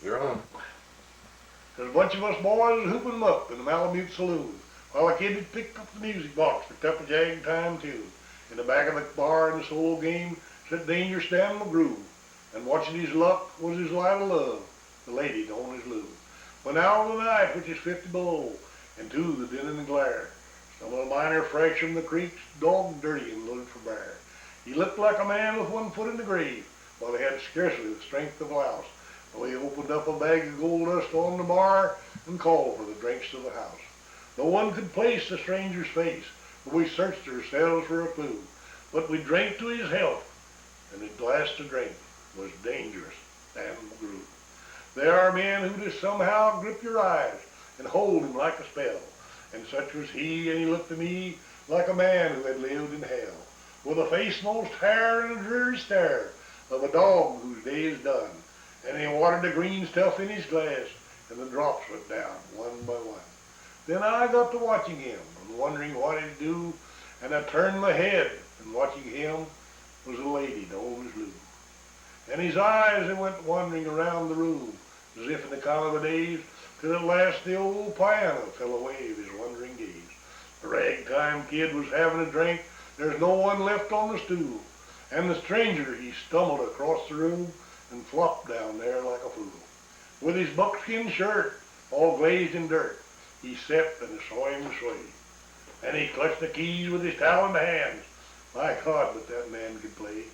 You're on. There's a bunch of us boys hooping them up in the Malamute Saloon, while a kid had picked up the music box, picked up a jag time too. In the back of the bar in the solo game sat Dangerous Dan McGrew, and watching his luck was his light of love, the lady on his loo. When out of the night, which is 50 below, and to the din and the glare, some little miner fresh from the creeks, dog dirty and loaded for bear. He looked like a man with one foot in the grave, while he had scarcely the strength of a louse. So he opened up a bag of gold dust on the bar and called for the drinks to the house. No one could place the stranger's face, for we searched ourselves for a clue. But we drank to his health, and the glass to drink was Dangerous Dan McGrew. There are men who just somehow grip your eyes and hold him like a spell, and such was he, and he looked to me like a man who had lived in hell, with a face most hair and a dreary stare of a dog whose day is done. And he watered the green stuff in his glass, and the drops went down one by one. Then I got to watching him and wondering what he'd do, and I turned my head, and watching him was a lady to hold his loo. And his eyes, they went wandering around the room, as if in the count of the days, till at last the old piano fell away of his wondering gaze. The ragtime kid was having a drink, there's no one left on the stool, and the stranger, he stumbled across the room, and flopped down there like a fool. With his buckskin shirt all glazed in dirt, he stepped and I saw him sway. And he clutched the keys with his taloned hands. My God, but that man could play.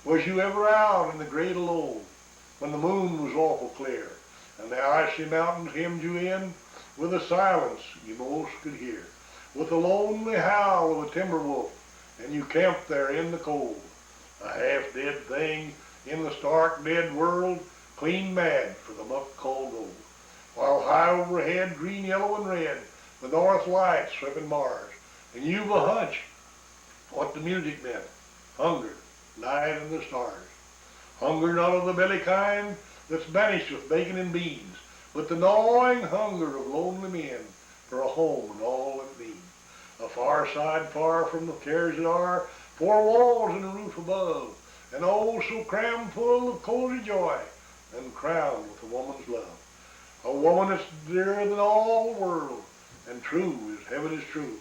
Was you ever out in the great alone, when the moon was awful clear, and the icy mountains hemmed you in, with a silence you most could hear, with the lonely howl of a timber wolf, and you camped there in the cold, a half-dead thing, in the stark dead world, clean mad for the muck called gold. While high overhead, green, yellow, and red, the north lights sweeping Mars, and you've a hunch what the music meant, hunger, night and the stars. Hunger not of the belly kind that's banished with bacon and beans, but the gnawing hunger of lonely men for a home and all it means. A far side far from the cares that are, four walls and a roof above, and oh, so crammed full of cozy joy, and crowned with a woman's love. A woman that's dearer than all the world, and true as heaven is true.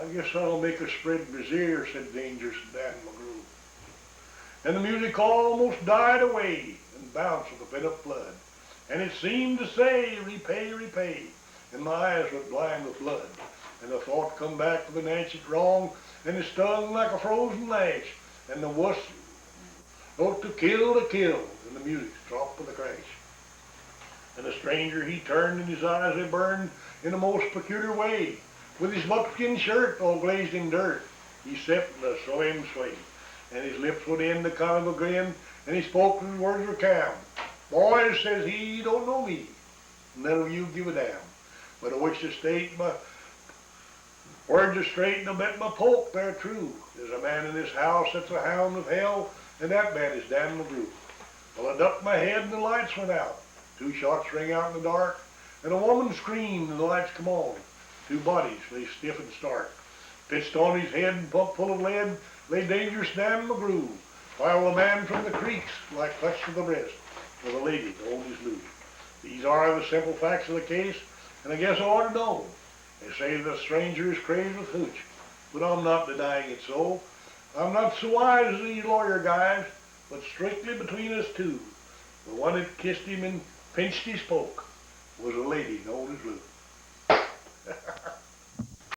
I guess I'll make a spread brazier, said Dangerous Dan McGrew. And the music almost died away, and bounced with the pent-up blood. And it seemed to say, repay, repay, and my eyes went blind with blood. And the thought come back of an ancient wrong, and it stung like a frozen lash, and the wuss wrote to kill, and the music dropped with a crash. And the stranger, he turned, and his eyes, they burned in a most peculiar way. With his buckskin shirt all glazed in dirt, he stepped and I saw him sway. And his lips went in the kind of a grin, and he spoke and his words were calm. Boys, says he, you don't know me, none of you give a damn. But I wish to state my words are straight, and I bet my poke they're true. There's a man in this house that's a hound of hell, and that man is Dan McGrew. Well, I ducked my head and the lights went out. Two shots rang out in the dark, and a woman screamed and the lights come on. Two bodies lay stiff and stark. Pitched on his head and pumped full of lead lay Dangerous Dan McGrew, while the man from the creeks lay clutched to the breast with a lady to hold his loo. These are the simple facts of the case, and I guess I ought to know. They say the stranger is crazed with hooch, but I'm not denying it so. I'm not so wise as these lawyer guys, but strictly between us two, the one that kissed him and pinched his poke was a